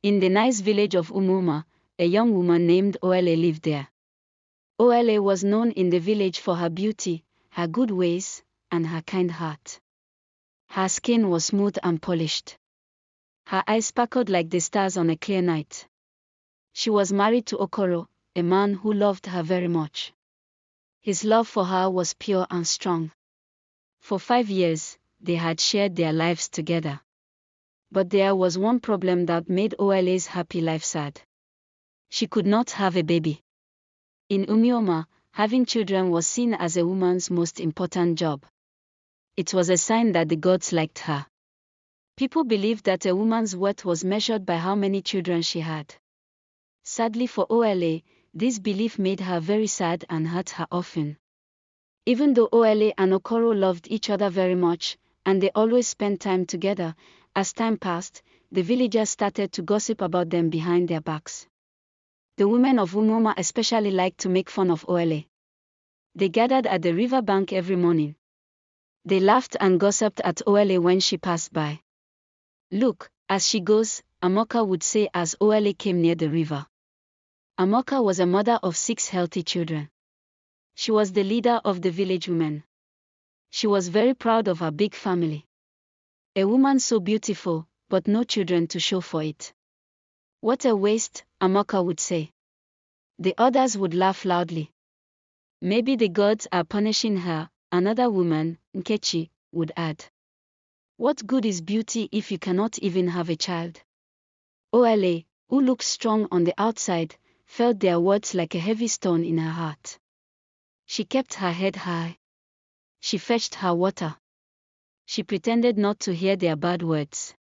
In the nice village of Umuagu, a young woman named Olanma lived there. Olanma was known in the village for her beauty, her good ways, and her kind heart. Her skin was smooth and polished. Her eyes sparkled like the stars on a clear night. She was married to Okoro, a man who loved her very much. His love for her was pure and strong. For 5 years, they had shared their lives together. But there was one problem that made Olanma's happy life sad. She could not have a baby. In Umuagu, having children was seen as a woman's most important job. It was a sign that the gods liked her. People believed that a woman's worth was measured by how many children she had. Sadly for Olanma, this belief made her very sad and hurt her often. Even though Olanma and Okoro loved each other very much, and they always spent time together, as time passed, the villagers started to gossip about them behind their backs. The women of Umuagu especially liked to make fun of Olanma. They gathered at the river bank every morning. They laughed and gossiped at Olanma when she passed by. "Look, as she goes," Amoka would say as Olanma came near the river. Amoka was a mother of 6 healthy children. She was the leader of the village women. She was very proud of her big family. A woman so beautiful, but no children to show for it. "What a waste," Amoka would say. The others would laugh loudly. "Maybe the gods are punishing her," another woman, Nkechi, would add. "What good is beauty if you cannot even have a child?" Olanma, who looked strong on the outside, felt their words like a heavy stone in her heart. She kept her head high. She fetched her water. She pretended not to hear their bad words.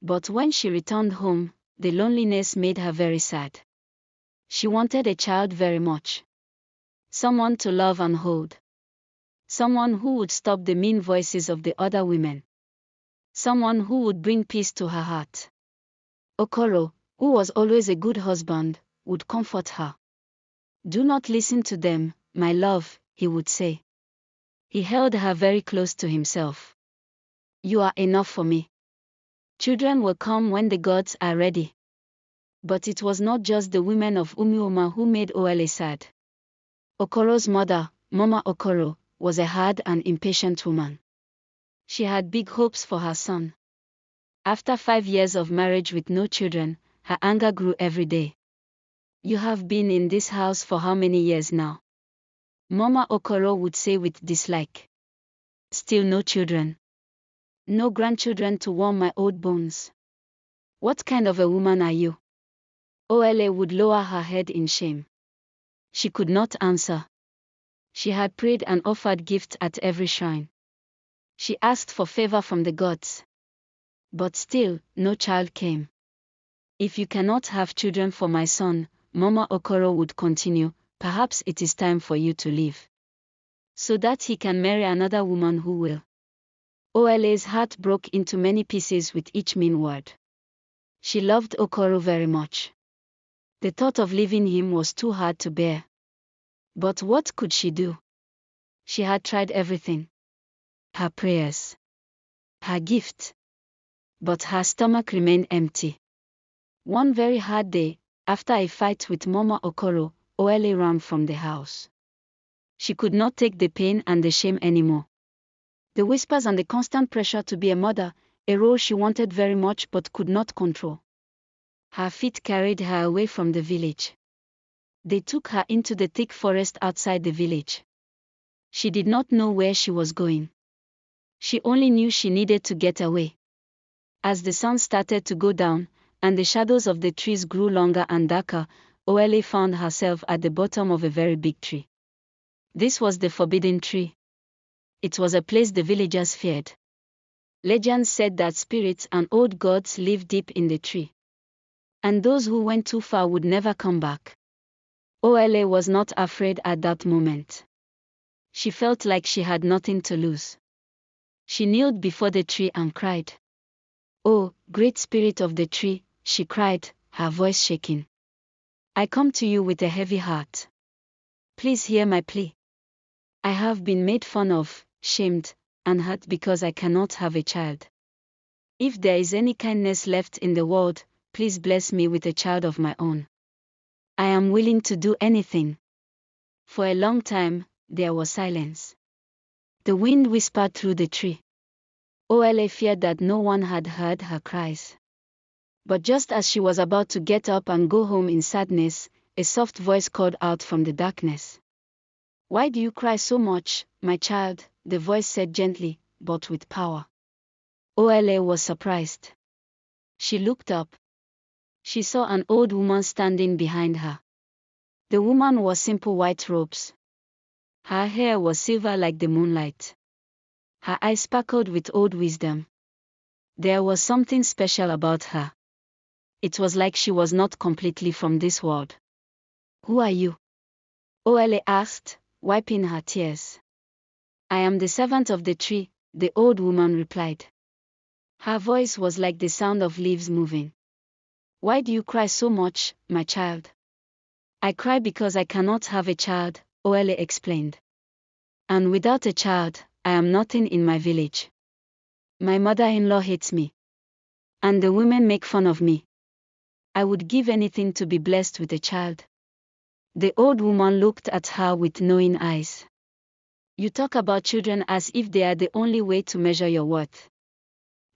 But when she returned home, the loneliness made her very sad. She wanted a child very much. Someone to love and hold. Someone who would stop the mean voices of the other women. Someone who would bring peace to her heart. Okoro, who was always a good husband, would comfort her. "Do not listen to them, my love," he would say. He held her very close to himself. "You are enough for me. Children will come when the gods are ready." But it was not just the women of Umuagu who made Olanma sad. Okoro's mother, Mama Okoro, was a hard and impatient woman. She had big hopes for her son. After 5 years of marriage with no children, her anger grew every day. "You have been in this house for how many years now?" Mama Okoro would say with dislike. "Still no children. No grandchildren to warm my old bones. What kind of a woman are you?" Olanma would lower her head in shame. She could not answer. She had prayed and offered gifts at every shrine. She asked for favor from the gods. But still, no child came. "If you cannot have children for my son," Mama Okoro would continue, "perhaps it is time for you to leave. So that he can marry another woman who will." Olanma's heart broke into many pieces with each mean word. She loved Okoro very much. The thought of leaving him was too hard to bear. But what could she do? She had tried everything. Her prayers. Her gift. But her stomach remained empty. One very hard day, after a fight with Mama Okoro, Olanma ran from the house. She could not take the pain and the shame anymore. The whispers and the constant pressure to be a mother, a role she wanted very much but could not control. Her feet carried her away from the village. They took her into the thick forest outside the village. She did not know where she was going. She only knew she needed to get away. As the sun started to go down, and the shadows of the trees grew longer and darker, Olanma found herself at the bottom of a very big tree. This was the forbidden tree. It was a place the villagers feared. Legends said that spirits and old gods lived deep in the tree. And those who went too far would never come back. Olanma was not afraid at that moment. She felt like she had nothing to lose. She kneeled before the tree and cried. "Oh, great spirit of the tree," she cried, her voice shaking. "I come to you with a heavy heart. Please hear my plea. I have been made fun of, shamed, and hurt because I cannot have a child. If there is any kindness left in the world, please bless me with a child of my own. I am willing to do anything." For a long time, there was silence. The wind whispered through the tree. Ola feared that no one had heard her cries. But just as she was about to get up and go home in sadness, a soft voice called out from the darkness. "Why do you cry so much, my child?" the voice said gently, but with power. Ola was surprised. She looked up. She saw an old woman standing behind her. The woman wore simple white robes. Her hair was silver like the moonlight. Her eyes sparkled with old wisdom. There was something special about her. It was like she was not completely from this world. "Who are you?" Ola asked, wiping her tears. "I am the servant of the tree," the old woman replied. Her voice was like the sound of leaves moving. "Why do you cry so much, my child?" "I cry because I cannot have a child," Ola explained. "And without a child, I am nothing in my village. My mother-in-law hates me. And the women make fun of me. I would give anything to be blessed with a child." The old woman looked at her with knowing eyes. "You talk about children as if they are the only way to measure your worth.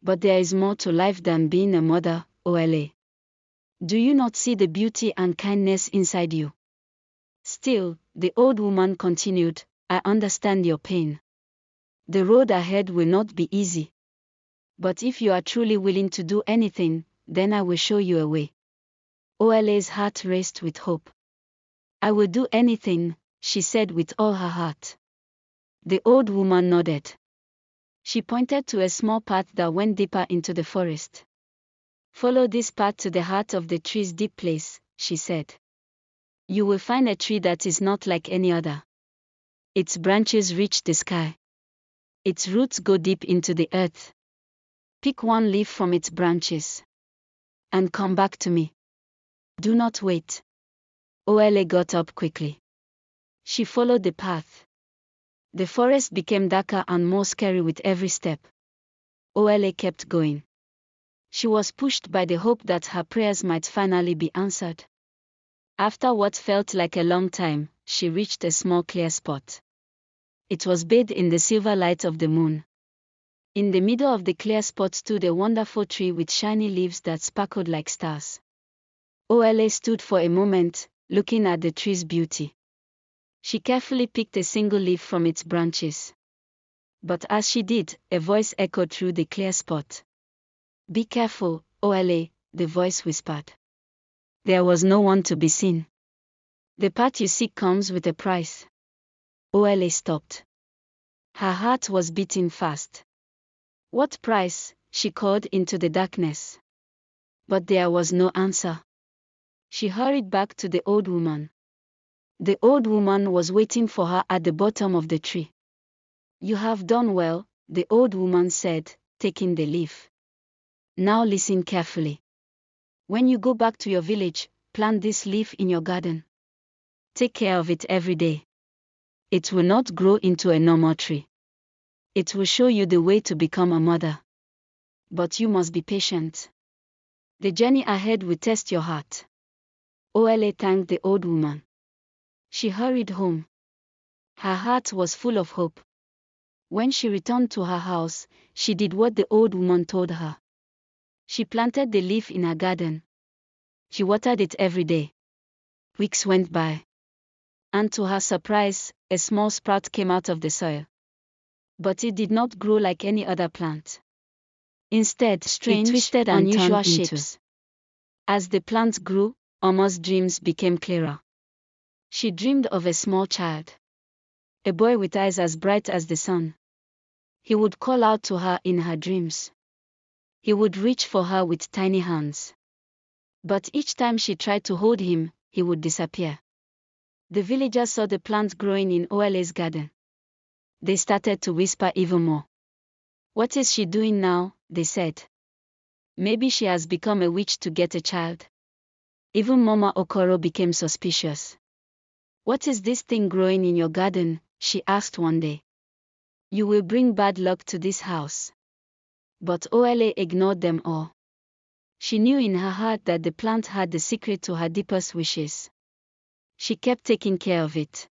But there is more to life than being a mother, Ola. Do you not see the beauty and kindness inside you?" Still, the old woman continued, "I understand your pain. The road ahead will not be easy. But if you are truly willing to do anything, then I will show you a way." Ola's heart raced with hope. "I will do anything," she said with all her heart. The old woman nodded. She pointed to a small path that went deeper into the forest. "Follow this path to the heart of the tree's deep place," she said. "You will find a tree that is not like any other. Its branches reach the sky. Its roots go deep into the earth. Pick one leaf from its branches. And come back to me. Do not wait." Ola got up quickly. She followed the path. The forest became darker and more scary with every step. Ola kept going. She was pushed by the hope that her prayers might finally be answered. After what felt like a long time, she reached a small clear spot. It was bathed in the silver light of the moon. In the middle of the clear spot stood a wonderful tree with shiny leaves that sparkled like stars. Ola stood for a moment, looking at the tree's beauty. She carefully picked a single leaf from its branches. But as she did, a voice echoed through the clear spot. "Be careful, Ola," the voice whispered. There was no one to be seen. "The path you seek comes with a price." Ola stopped. Her heart was beating fast. "What price?" she called into the darkness. But there was no answer. She hurried back to the old woman. The old woman was waiting for her at the bottom of the tree. "You have done well," the old woman said, taking the leaf. "Now listen carefully. When you go back to your village, plant this leaf in your garden. Take care of it every day. It will not grow into a normal tree. It will show you the way to become a mother. But you must be patient. The journey ahead will test your heart." Ola thanked the old woman. She hurried home. Her heart was full of hope. When she returned to her house, she did what the old woman told her. She planted the leaf in her garden. She watered it every day. Weeks went by. And to her surprise, a small sprout came out of the soil. But it did not grow like any other plant. Instead, it twisted and unusual shapes. As the plant grew, Oma's dreams became clearer. She dreamed of a small child. A boy with eyes as bright as the sun. He would call out to her in her dreams. He would reach for her with tiny hands. But each time she tried to hold him, he would disappear. The villagers saw the plant growing in Ola's garden. They started to whisper even more. "What is she doing now?" they said. "Maybe she has become a witch to get a child." Even Mama Okoro became suspicious. "What is this thing growing in your garden?" she asked one day. "You will bring bad luck to this house." But Ola ignored them all. She knew in her heart that the plant had the secret to her deepest wishes. She kept taking care of it,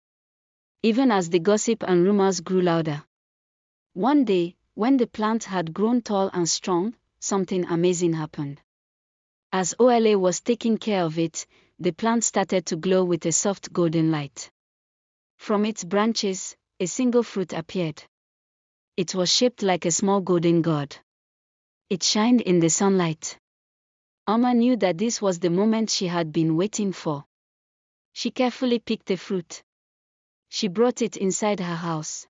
even as the gossip and rumors grew louder. One day, when the plant had grown tall and strong, something amazing happened. As Ola was taking care of it, the plant started to glow with a soft golden light. From its branches, a single fruit appeared. It was shaped like a small golden god. It shined in the sunlight. Oma knew that this was the moment she had been waiting for. She carefully picked the fruit. She brought it inside her house.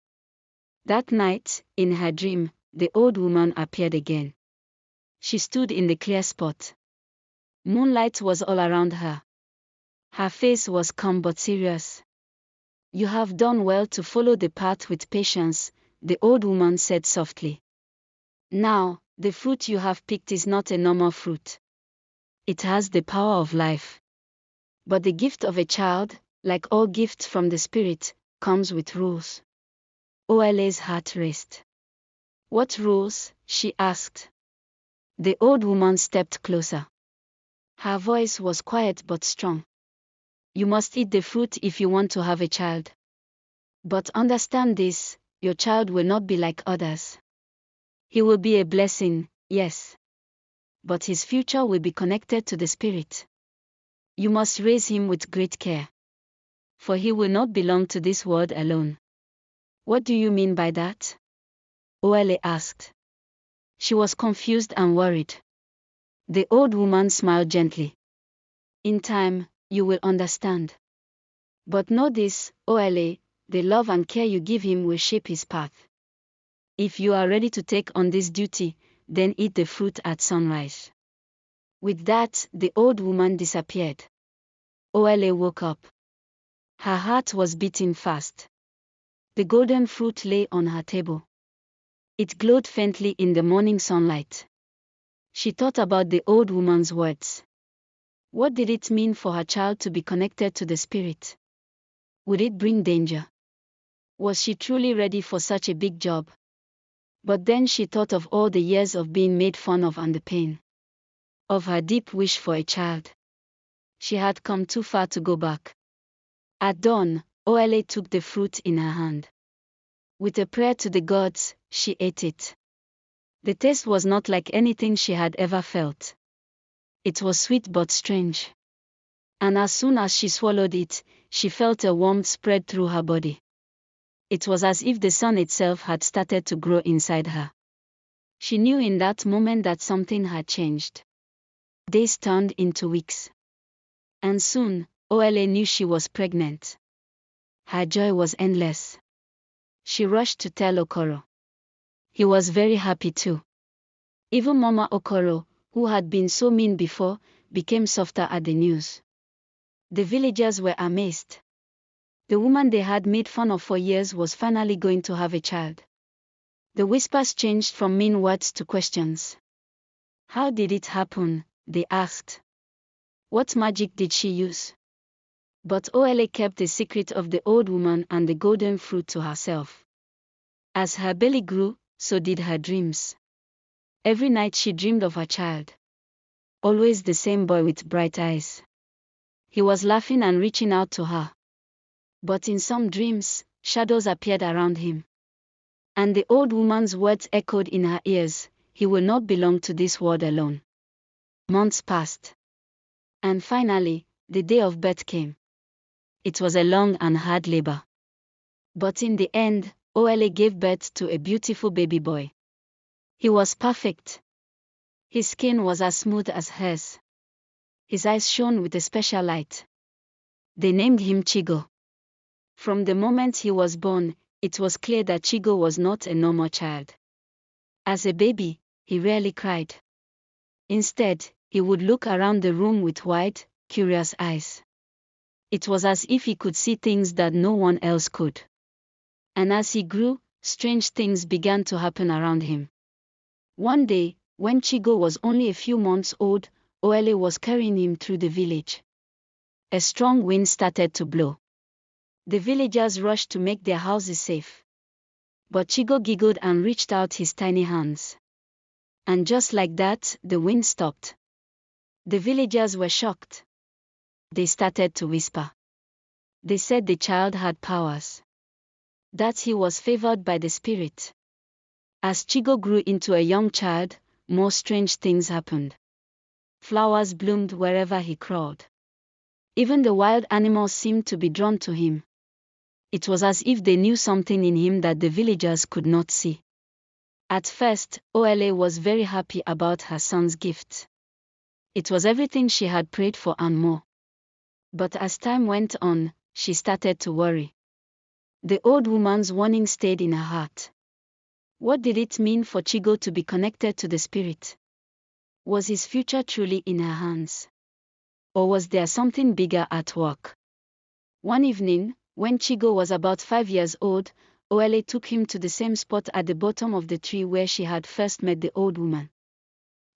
That night, in her dream, the old woman appeared again. She stood in the clear spot. Moonlight was all around her. Her face was calm but serious. "You have done well to follow the path with patience," the old woman said softly. "Now, the fruit you have picked is not a normal fruit. It has the power of life. But the gift of a child, like all gifts from the Spirit, comes with rules." Ola's heart raced. "What rules?" she asked. The old woman stepped closer. Her voice was quiet but strong. "You must eat the fruit if you want to have a child. But understand this, your child will not be like others. He will be a blessing, yes. But his future will be connected to the Spirit. You must raise him with great care. For he will not belong to this world alone." "What do you mean by that?" Ola asked. She was confused and worried. The old woman smiled gently. "In time, you will understand. But know this, Ola, the love and care you give him will shape his path. If you are ready to take on this duty, then eat the fruit at sunrise." With that, the old woman disappeared. Ola woke up. Her heart was beating fast. The golden fruit lay on her table. It glowed faintly in the morning sunlight. She thought about the old woman's words. What did it mean for her child to be connected to the Spirit? Would it bring danger? Was she truly ready for such a big job? But then she thought of all the years of being made fun of and the pain of her deep wish for a child. She had come too far to go back. At dawn, Ola took the fruit in her hand. With a prayer to the gods, she ate it. The taste was not like anything she had ever felt. It was sweet but strange. And as soon as she swallowed it, she felt a warmth spread through her body. It was as if the sun itself had started to grow inside her. She knew in that moment that something had changed. Days turned into weeks. And soon, Ola knew she was pregnant. Her joy was endless. She rushed to tell Okoro. He was very happy too. Even Mama Okoro, who had been so mean before, became softer at the news. The villagers were amazed. The woman they had made fun of for years was finally going to have a child. The whispers changed from mean words to questions. How did it happen? They asked. What magic did she use? But Ola kept the secret of the old woman and the golden fruit to herself. As her belly grew, so did her dreams. Every night she dreamed of her child. Always the same boy with bright eyes. He was laughing and reaching out to her. But in some dreams, shadows appeared around him. And the old woman's words echoed in her ears, he will not belong to this world alone. Months passed. And finally, the day of birth came. It was a long and hard labor. But in the end, Ola gave birth to a beautiful baby boy. He was perfect. His skin was as smooth as hers. His eyes shone with a special light. They named him Chigo. From the moment he was born, it was clear that Chigo was not a normal child. As a baby, he rarely cried. Instead, he would look around the room with wide, curious eyes. It was as if he could see things that no one else could. And as he grew, strange things began to happen around him. One day, when Chigo was only a few months old, Ola was carrying him through the village. A strong wind started to blow. The villagers rushed to make their houses safe. But Chigo giggled and reached out his tiny hands. And just like that, the wind stopped. The villagers were shocked. They started to whisper. They said the child had powers. That he was favored by the spirit. As Chigo grew into a young child, more strange things happened. Flowers bloomed wherever he crawled. Even the wild animals seemed to be drawn to him. It was as if they knew something in him that the villagers could not see. At first, Ola was very happy about her son's gift. It was everything she had prayed for and more. But as time went on, she started to worry. The old woman's warning stayed in her heart. What did it mean for Chigo to be connected to the spirit? Was his future truly in her hands? Or was there something bigger at work? One evening, when Chigo was about 5 years old, Ola took him to the same spot at the bottom of the tree where she had first met the old woman.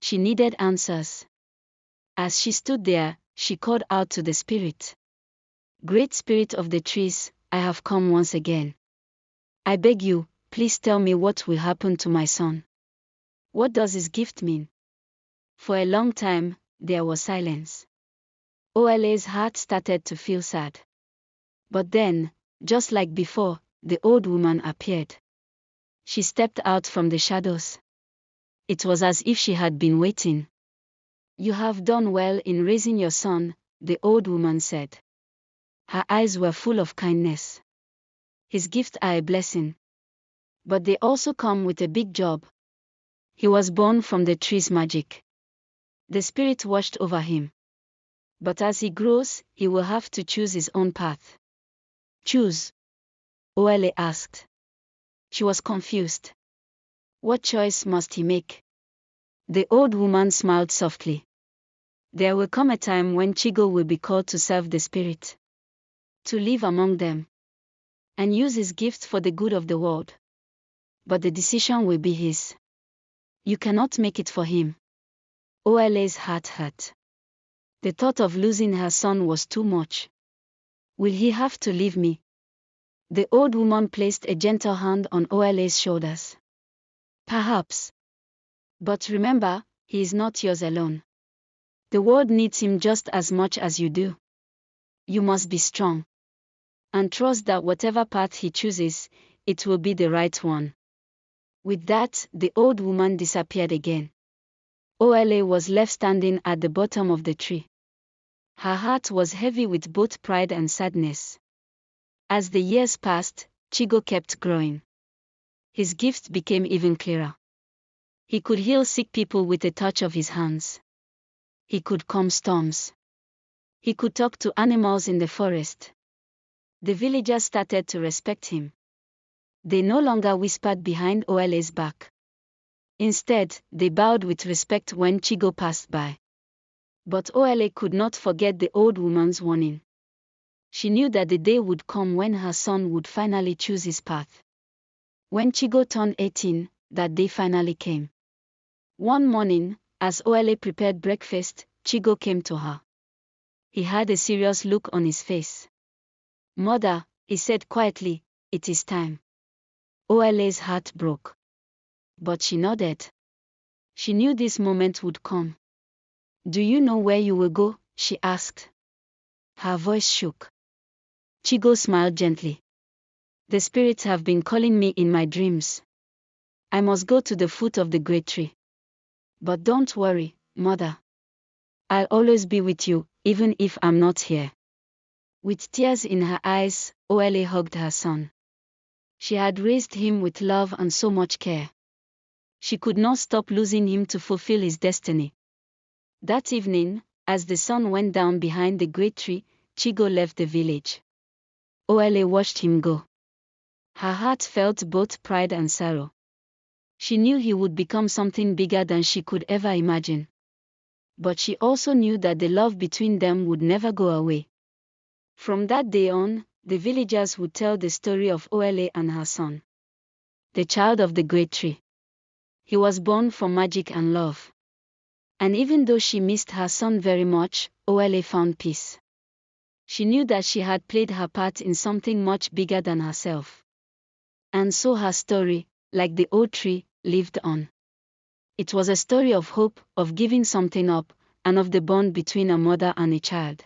She needed answers. As she stood there, she called out to the spirit. Great spirit of the trees, I have come once again. I beg you, please tell me what will happen to my son. What does his gift mean? For a long time, there was silence. Ola's heart started to feel sad. But then, just like before, the old woman appeared. She stepped out from the shadows. It was as if she had been waiting. You have done well in raising your son, the old woman said. Her eyes were full of kindness. His gifts are a blessing. But they also come with a big job. He was born from the tree's magic. The spirit watched over him. But as he grows, he will have to choose his own path. Choose? Ola asked. She was confused. What choice must he make? The old woman smiled softly. There will come a time when Chigo will be called to serve the spirit. To live among them. And use his gifts for the good of the world. But the decision will be his. You cannot make it for him. Ola's heart hurt. The thought of losing her son was too much. Will he have to leave me? The old woman placed a gentle hand on Ola's shoulders. Perhaps. But remember, he is not yours alone. The world needs him just as much as you do. You must be strong. And trust that whatever path he chooses, it will be the right one. With that, the old woman disappeared again. Ola was left standing at the bottom of the tree. Her heart was heavy with both pride and sadness. As the years passed, Chigo kept growing. His gift became even clearer. He could heal sick people with a touch of his hands. He could calm storms. He could talk to animals in the forest. The villagers started to respect him. They no longer whispered behind Ola's back. Instead, they bowed with respect when Chigo passed by. But Ola could not forget the old woman's warning. She knew that the day would come when her son would finally choose his path. When Chigo turned 18, that day finally came. One morning, as Ola prepared breakfast, Chigo came to her. He had a serious look on his face. Mother, he said quietly, it is time. Ola's heart broke. But she nodded. She knew this moment would come. Do you know where you will go? She asked. Her voice shook. Chigo smiled gently. The spirits have been calling me in my dreams. I must go to the foot of the great tree. But don't worry, Mother. I'll always be with you, even if I'm not here. With tears in her eyes, Ola hugged her son. She had raised him with love and so much care. She could not stop losing him to fulfill his destiny. That evening, as the sun went down behind the great tree, Chigo left the village. Ola watched him go. Her heart felt both pride and sorrow. She knew he would become something bigger than she could ever imagine. But she also knew that the love between them would never go away. From that day on, the villagers would tell the story of Ola and her son. The child of the great tree. He was born from magic and love. And even though she missed her son very much, Ola found peace. She knew that she had played her part in something much bigger than herself. And so her story, like the old tree, lived on. It was a story of hope, of giving something up, and of the bond between a mother and a child.